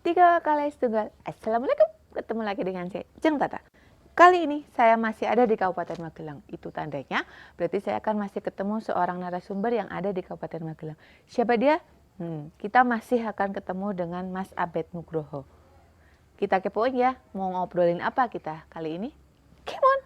Tiga kali tunggal. Assalamualaikum. Ketemu lagi dengan saya, Jeng Tata. Kali ini saya masih ada di Kabupaten Magelang. Itu tandanya berarti saya akan masih ketemu seorang narasumber yang ada di Kabupaten Magelang. Siapa dia? Kita masih akan ketemu dengan Mas Abed Nugroho. Kita kepoin ya, mau ngobrolin apa kita kali ini? Come on!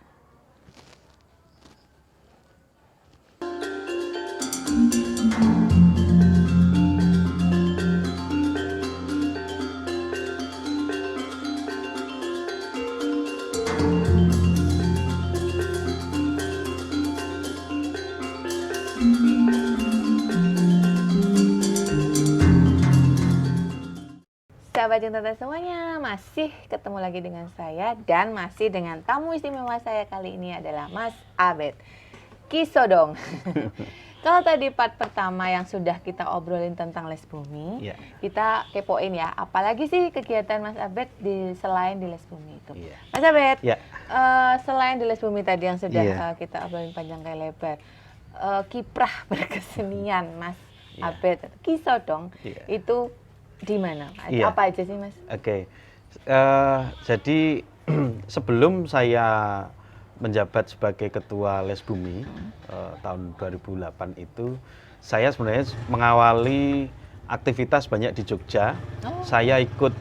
Sahabat Jeng Tata semuanya, masih ketemu lagi dengan saya dan masih dengan tamu istimewa saya kali ini adalah Mas Abed Kisodong. Kalau tadi part pertama yang sudah kita obrolin tentang les bumi, kita kepoin ya, apalagi sih kegiatan Mas Abed selain di les bumi itu. Mas Abed, selain di les bumi tadi yang sudah kita obrolin panjang kali lebar, kiprah berkesenian Mas Abed Kisodong itu di mana? Apa aja sih, Mas? Jadi sebelum saya menjabat sebagai ketua les bumi tahun 2008 itu, saya sebenarnya mengawali aktivitas banyak di Jogja. Saya ikut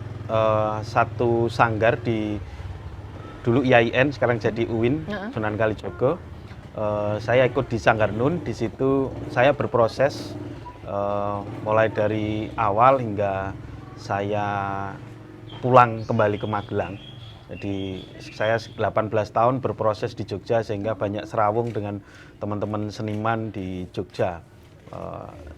satu sanggar di dulu IAIN, sekarang jadi UIN, Sunan Kalijogo. Saya ikut di Sanggar Nun. Di situ saya berproses mulai dari awal hingga saya pulang kembali ke Magelang. Jadi saya 18 tahun berproses di Jogja sehingga banyak serawung dengan teman-teman seniman di Jogja.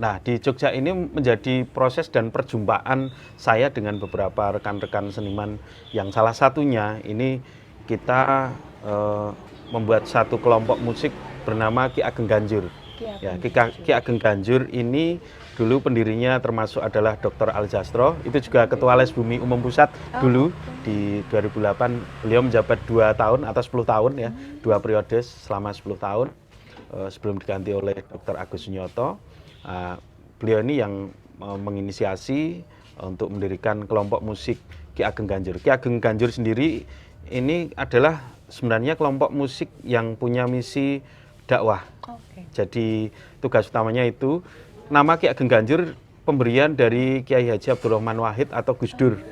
Nah, di Jogja ini menjadi proses dan perjumpaan saya dengan beberapa rekan-rekan seniman yang salah satunya ini kita membuat satu kelompok musik bernama Ki Ageng Ganjur. Ki Ageng Ganjur ini dulu pendirinya termasuk adalah Dr. Aljastro, itu juga Ketua Les Bumi Umum Pusat dulu di 2008. Beliau menjabat 2 tahun atau 10 tahun ya, 2 periode selama 10 tahun sebelum diganti oleh Dr. Agus Sunyoto. Beliau ini yang menginisiasi untuk mendirikan kelompok musik Ki Ageng Ganjur. Ki Ageng Ganjur sendiri ini adalah sebenarnya kelompok musik yang punya misi dakwah. Jadi tugas utamanya itu, nama Ki Ageng Ganjur pemberian dari Kiai Haji Abdurrahman Wahid atau Gus Dur.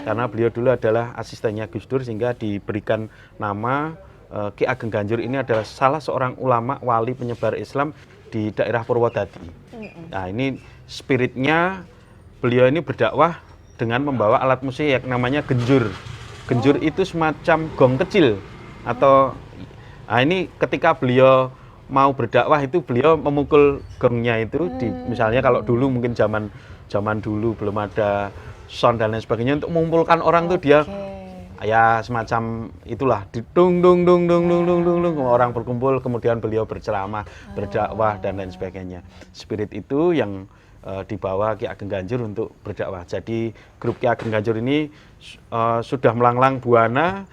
Karena beliau dulu adalah asistennya Gus Dur sehingga diberikan nama Ki Ageng Ganjur ini adalah salah seorang ulama wali penyebar Islam di daerah Purwodadi. Nah, ini spiritnya beliau ini berdakwah dengan membawa alat musik yang namanya genjur. Genjur itu semacam gong kecil atau ini ketika beliau mau berdakwah itu beliau memukul gongnya itu misalnya kalau dulu mungkin zaman dulu belum ada sound dan lain sebagainya, untuk mengumpulkan orang tuh dia ya semacam itulah dung dung dung dung dung dung dung dung, orang berkumpul kemudian beliau berceramah, berdakwah dan lain sebagainya. Spirit itu yang dibawa Ki Ageng Ganjur untuk berdakwah. Jadi grup Ki Ageng Ganjur ini sudah melanglang buana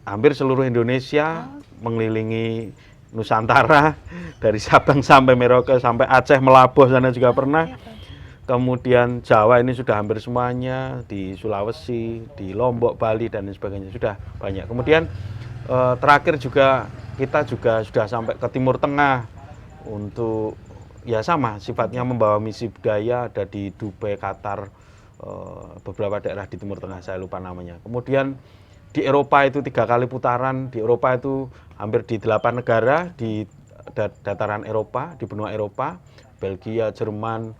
hampir seluruh Indonesia, mengelilingi Nusantara dari Sabang sampai Merauke sampai Aceh, Melabuh sana juga pernah. Kemudian Jawa ini sudah hampir semuanya, di Sulawesi, di Lombok, Bali dan lain sebagainya sudah banyak. Kemudian terakhir juga kita juga sudah sampai ke Timur Tengah untuk ya sama sifatnya membawa misi budaya, ada di Dubai, Qatar, beberapa daerah di Timur Tengah saya lupa namanya. Kemudian di Eropa itu 3 kali putaran, di Eropa itu hampir di 8 negara di dataran Eropa, di benua Eropa, Belgia, Jerman,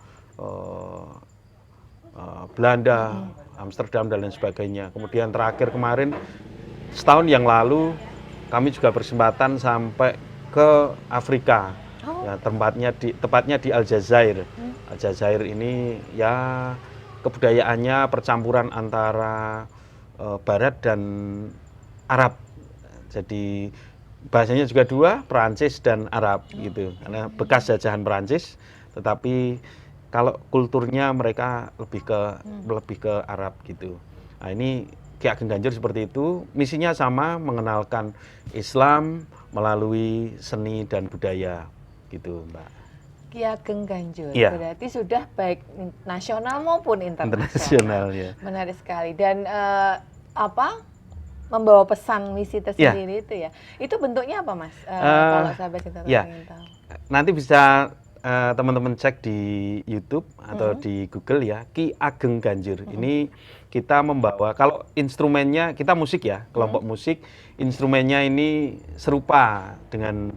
Belanda, Amsterdam dan lain sebagainya. Kemudian terakhir kemarin setahun yang lalu kami juga berkesempatan sampai ke Afrika. Ya, tepatnya di Aljazair. Aljazair ini ya kebudayaannya percampuran antara Barat dan Arab. Jadi bahasanya juga 2, Perancis dan Arab gitu. Karena bekas jajahan Perancis, tetapi kalau kulturnya mereka lebih ke Arab gitu. Nah, ini Ki Ageng Ganjur seperti itu. Misinya sama, mengenalkan Islam melalui seni dan budaya gitu, Mbak. Ki Ageng Ganjur. Iya. Berarti sudah baik nasional maupun internasional. Internasional ya. Menarik sekali. Dan membawa pesan misi tersendiri itu ya. Itu bentuknya apa, Mas? Kalau sahabat cinta ingin tahu. Nanti bisa teman-teman cek di YouTube atau di Google ya, Ki Ageng Ganjur. Ini kita membawa, kalau instrumennya kita musik ya, kelompok musik, instrumennya ini serupa dengan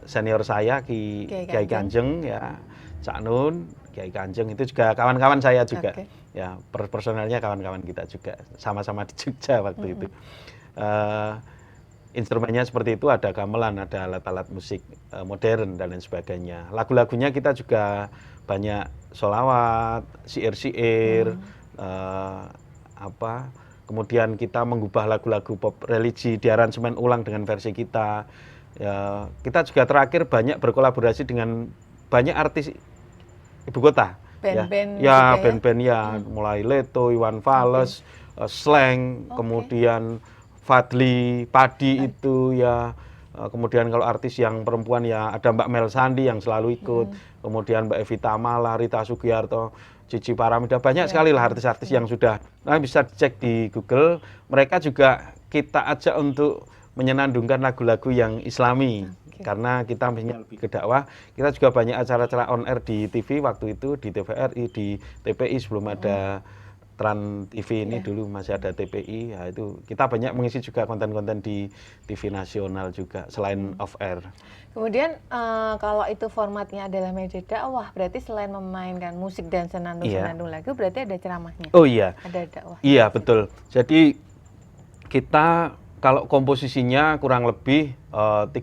senior saya Kiai Kanjeng ya, Cak Nun, Kiai Kanjeng itu juga kawan-kawan saya juga. Ya, personelnya kawan-kawan kita juga, sama-sama di Jogja waktu itu. Instrumennya seperti itu, ada gamelan, ada alat-alat musik modern dan lain sebagainya. Lagu-lagunya kita juga banyak sholawat, syair-syair, kemudian kita mengubah lagu-lagu pop religi, diaransemen ulang dengan versi kita. Ya, kita juga terakhir banyak berkolaborasi dengan banyak artis ibu kota. Band-band ya, band-band ya, mulai Leto, Iwan Fals, Slank, kemudian Fadli, Padi itu ya, kemudian kalau artis yang perempuan ya ada Mbak Mel Sandi yang selalu ikut, kemudian Mbak Evita Mala, Rita Sugiarto, Cici Paramida, banyak sekali lah artis-artis yang sudah, nah bisa dicek di Google. Mereka juga kita ajak untuk menyenandungkan lagu-lagu yang Islami, karena kita misalnya lebih ke dakwah. Kita juga banyak acara-acara on air di TV waktu itu, di TVRI, di TPI sebelum ada Trans TV ini dulu masih ada TPI, ya itu kita banyak mengisi juga konten-konten di TV nasional juga selain off air. Kemudian kalau itu formatnya adalah media dakwah, berarti selain memainkan musik dan senandung-senandung lagu, berarti ada ceramahnya. Oh iya. Ada dakwah. Iya betul. Jadi kita kalau komposisinya kurang lebih 30%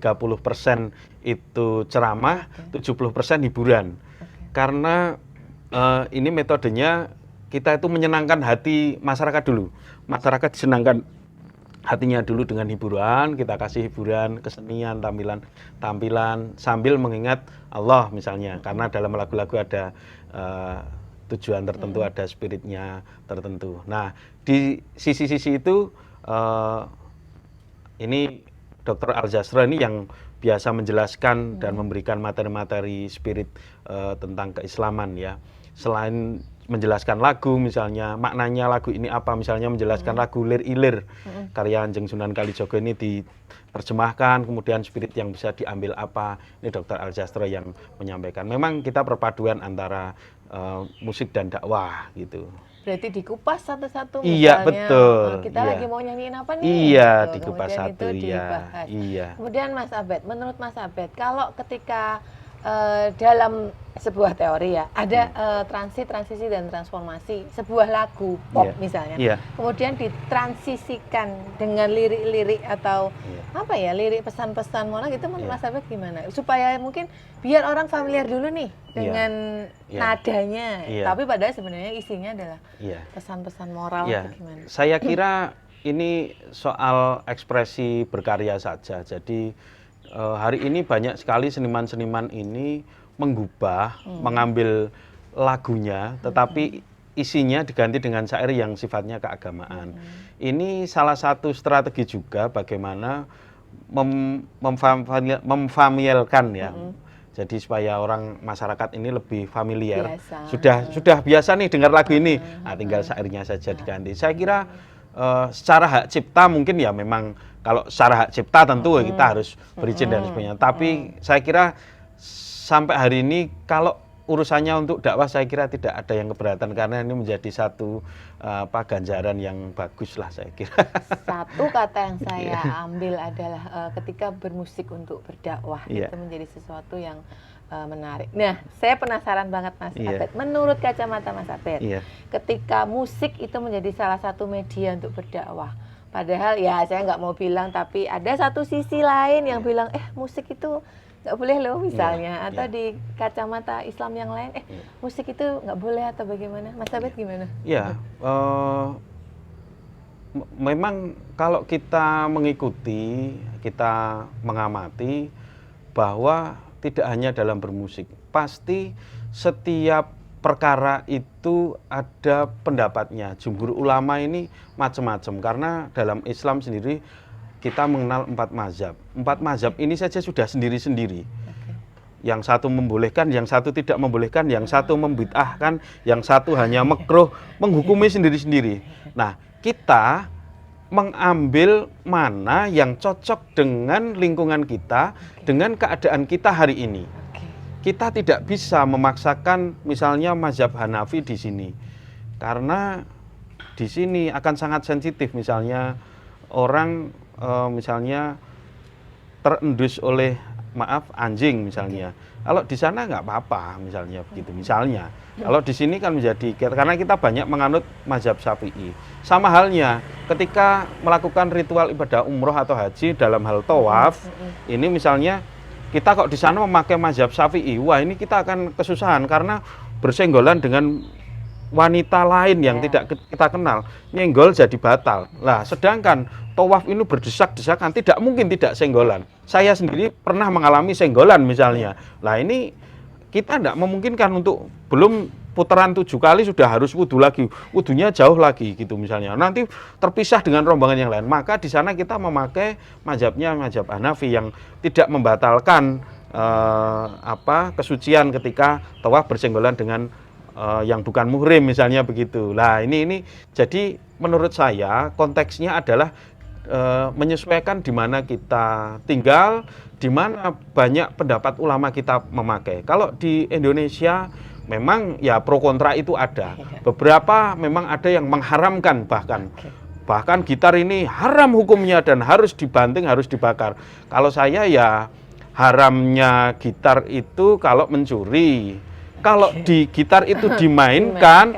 itu ceramah, 70% hiburan. Karena ini metodenya kita itu menyenangkan hati masyarakat dulu. Masyarakat disenangkan hatinya dulu dengan hiburan, kita kasih hiburan, kesenian, tampilan sambil mengingat Allah misalnya. Karena dalam lagu-lagu ada tujuan tertentu, ada spiritnya tertentu. Nah, di sisi-sisi itu ini Dr. Aljasra ini yang biasa menjelaskan dan memberikan materi-materi spirit tentang keislaman ya. Selain menjelaskan lagu misalnya, maknanya lagu ini apa, misalnya menjelaskan lagu Lir Ilir karya Anjeng Sunan Kalijogo ini diterjemahkan, kemudian spirit yang bisa diambil apa, ini Dr. Aljasra yang menyampaikan. Memang kita perpaduan antara musik dan dakwah gitu. Berarti dikupas satu-satu misalnya. Iya betul. Kita lagi mau nyanyiin apa nih? Iya, gitu. dikupas kemudian satu itu iya. dibahas. Iya. Kemudian Mas Abed, menurut Mas Abed, kalau ketika dalam sebuah teori ya ada transisi dan transformasi sebuah lagu pop misalnya, kemudian ditransisikan dengan lirik-lirik atau apa ya, lirik pesan-pesan moral gitu, menurut Mas Abed gimana? Supaya mungkin biar orang familiar dulu nih dengan nadanya, tapi padahal sebenarnya isinya adalah pesan-pesan moral atau gimana? Saya kira ini soal ekspresi berkarya saja. Jadi hari ini banyak sekali seniman-seniman ini menggubah, mengambil lagunya, tetapi isinya diganti dengan syair yang sifatnya keagamaan. Ini salah satu strategi juga bagaimana memfamiliarkan ya. Jadi supaya orang masyarakat ini lebih familiar. Sudah biasa nih dengar lagu ini, nah, tinggal syairnya saja diganti. Saya kira secara hak cipta mungkin ya memang, kalau secara hak cipta tentu kita harus berizin dan sebagainya. Tapi saya kira sampai hari ini kalau urusannya untuk dakwah, saya kira tidak ada yang keberatan, karena ini menjadi satu ganjaran yang bagus lah saya kira. Satu kata yang saya ambil adalah ketika bermusik untuk berdakwah, itu menjadi sesuatu yang menarik. Nah, saya penasaran banget Mas Abed. Menurut kacamata Mas Abed, ketika musik itu menjadi salah satu media untuk berdakwah, padahal ya saya nggak mau bilang, tapi ada satu sisi lain yang bilang musik itu nggak boleh loh misalnya, atau di kacamata Islam yang lain musik itu nggak boleh atau bagaimana? Mas Abed gimana? Ya, memang kalau kita mengikuti, kita mengamati bahwa tidak hanya dalam bermusik, pasti setiap perkara itu ada pendapatnya. Jumhur ulama ini macam-macam, karena dalam Islam sendiri kita mengenal 4 mazhab. 4 mazhab ini saja sudah sendiri-sendiri. yang satu membolehkan, yang satu tidak membolehkan, yang satu membid'ahkan, yang satu hanya makruh, menghukumi sendiri-sendiri. Nah, kita mengambil mana yang cocok dengan lingkungan kita, dengan keadaan kita hari ini. Kita tidak bisa memaksakan misalnya mazhab Hanafi di sini, karena di sini akan sangat sensitif. Misalnya orang misalnya terendus oleh anjing misalnya. Kalau di sana nggak apa-apa misalnya begitu. Misalnya, kalau di sini kan menjadi, karena kita banyak menganut mazhab Syafi'i. Sama halnya ketika melakukan ritual ibadah umroh atau haji dalam hal tawaf, ini misalnya kita kok di sana memakai mazhab Syafi'i, wah ini kita akan kesusahan karena bersenggolan dengan wanita lain yang tidak kita kenal, nyenggol jadi batal. Lah, sedangkan tawaf ini berdesak-desakan, tidak mungkin tidak senggolan. Saya sendiri pernah mengalami senggolan misalnya. Lah ini kita tidak memungkinkan untuk belum putaran 7 kali sudah harus wudhu lagi, wudhunya jauh lagi gitu misalnya. Nanti terpisah dengan rombongan yang lain. Maka di sana kita memakai mazhabnya mazhab Hanafi yang tidak membatalkan kesucian ketika tawaf bersenggolan dengan yang bukan muhrim misalnya begitu. Lah ini jadi menurut saya konteksnya adalah menyesuaikan di mana kita tinggal, di mana banyak pendapat ulama kita memakai. Kalau di Indonesia memang ya pro kontra itu ada. Beberapa memang ada yang mengharamkan bahkan gitar ini haram hukumnya dan harus dibanting, harus dibakar. Kalau saya ya haramnya gitar itu kalau mencuri. Kalau di gitar itu dimainkan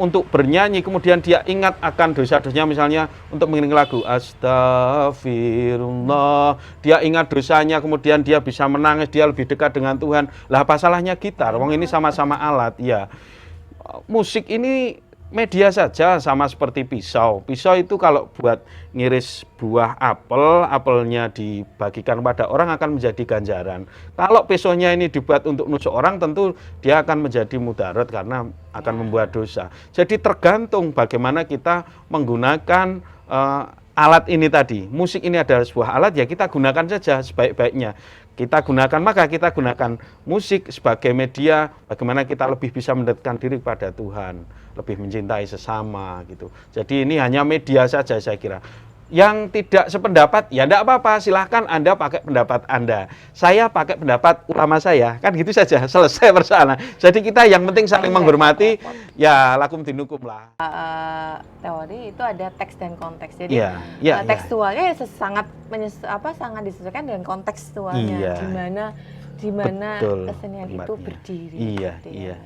untuk bernyanyi, kemudian dia ingat akan dosa-dosanya, misalnya untuk mengiringi lagu Astagfirullah, dia ingat dosanya, kemudian dia bisa menangis, dia lebih dekat dengan Tuhan. Lah apa salahnya gitar? Wong ini sama-sama alat. Ya, musik ini media saja, sama seperti pisau. Pisau itu kalau buat ngiris buah apelnya dibagikan pada orang akan menjadi ganjaran. Kalau pisaunya ini dibuat untuk nusuk orang, tentu dia akan menjadi mudarat karena akan membuat dosa. Jadi tergantung bagaimana kita menggunakan alat ini tadi. Musik ini adalah sebuah alat, ya kita gunakan saja sebaik-baiknya. Kita gunakan musik sebagai media bagaimana kita lebih bisa mendekatkan diri kepada Tuhan, lebih mencintai sesama gitu. Jadi ini hanya media saja saya kira. Yang tidak sependapat ya tidak apa-apa, silahkan Anda pakai pendapat Anda. Saya pakai pendapat ulama saya, kan gitu saja, selesai persoalan. Jadi kita yang penting saling menghormati, ya lakum dinukum lah. Teori itu ada teks dan konteks. Jadi tekstualnya sangat sangat disesuaikan dengan kontekstualnya, di mana kesenian itu berdiri. Iya.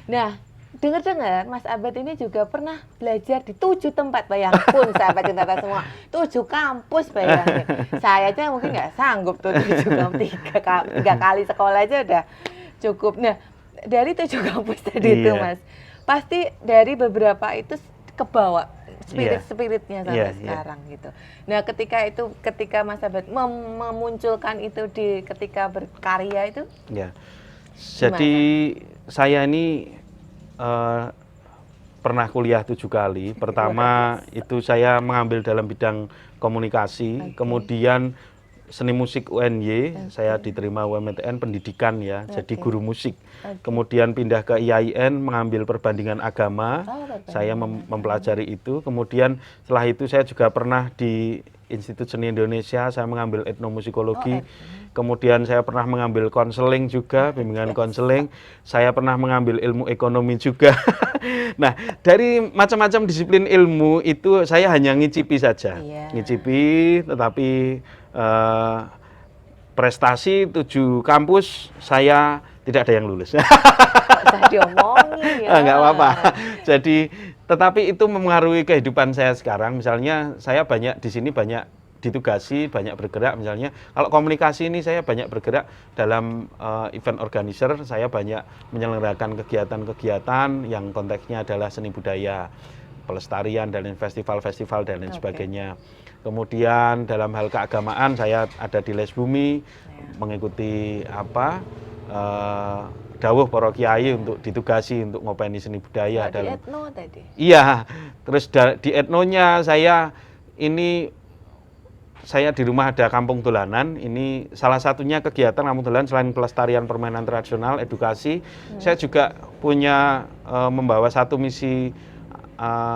Nah, dengar-dengar Mas Abed ini juga pernah belajar di 7 tempat, bayangkan sahabat cinta semua, 7 kampus bayangin. Saya aja mungkin nggak sanggup tuh 3 kali sekolah aja udah cukup. Nah, dari 7 kampus tadi itu Mas, pasti dari beberapa itu kebawa spiritnya sampai sekarang gitu. Nah, ketika Mas Abed memunculkan itu ketika berkarya itu. Jadi saya ini pernah kuliah 7 kali. Pertama itu saya mengambil dalam bidang komunikasi, kemudian seni musik UNY, saya diterima UMTN pendidikan ya, jadi guru musik. Kemudian pindah ke IAIN mengambil perbandingan agama, saya mempelajari itu. Kemudian setelah itu saya juga pernah di Institut Seni Indonesia, saya mengambil etnomusikologi. Kemudian saya pernah mengambil konseling juga, bimbingan konseling. Saya pernah mengambil ilmu ekonomi juga. Nah, dari macam-macam disiplin ilmu itu saya hanya ngicipi saja. Ngicipi, tetapi prestasi 7 kampus saya tidak ada yang lulus. Usah diomongin ya. Nggak apa-apa. Jadi, tetapi itu mempengaruhi kehidupan saya sekarang. Misalnya saya di sini banyak ditugasi, banyak bergerak. Misalnya kalau komunikasi ini saya banyak bergerak dalam event organizer, saya banyak menyelenggarakan kegiatan-kegiatan yang konteksnya adalah seni budaya, pelestarian dan festival-festival dan lain sebagainya. Kemudian dalam hal keagamaan saya ada di Les Bumi, mengikuti dawuh para kiai untuk ditugasi untuk ngopeni seni budaya. Di etno tadi? Iya, terus di etnonya saya ini saya di rumah ada kampung dolanan. Ini salah satunya kegiatan kampung dolanan selain pelestarian permainan tradisional, edukasi. Saya juga punya membawa satu misi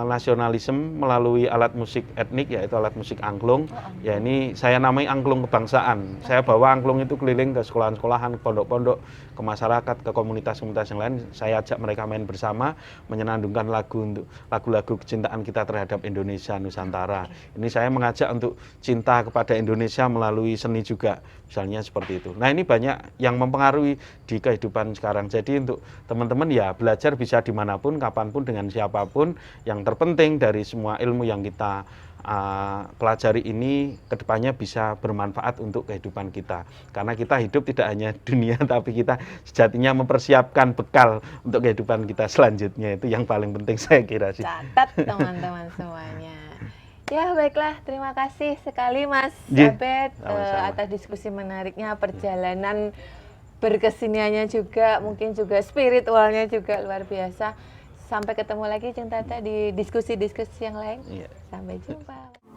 nasionalisme melalui alat musik etnik, yaitu alat musik angklung. Ya ini saya namai angklung kebangsaan. Saya bawa angklung itu keliling ke sekolahan-sekolahan, pondok-pondok, ke masyarakat, ke komunitas-komunitas yang lain. Saya ajak mereka main bersama, menyenandungkan lagu-lagu kecintaan kita terhadap Indonesia Nusantara. Ini saya mengajak untuk cinta kepada Indonesia melalui seni juga, misalnya seperti itu. Nah ini banyak yang mempengaruhi di kehidupan sekarang. Jadi untuk teman-teman ya belajar bisa dimanapun, kapanpun, dengan siapapun. Yang terpenting dari semua ilmu yang kita pelajari ini kedepannya bisa bermanfaat untuk kehidupan kita. Karena kita hidup tidak hanya dunia, tapi kita sejatinya mempersiapkan bekal untuk kehidupan kita selanjutnya. Itu yang paling penting saya kira sih. Catat teman-teman semuanya. Ya baiklah, terima kasih sekali Mas Iya, Abed sama-sama. atas diskusi menariknya, perjalanan berkeseniannya juga, mungkin juga spiritualnya juga luar biasa. Sampai ketemu lagi Ceng Tata di diskusi-diskusi yang lain. Iya. Sampai jumpa.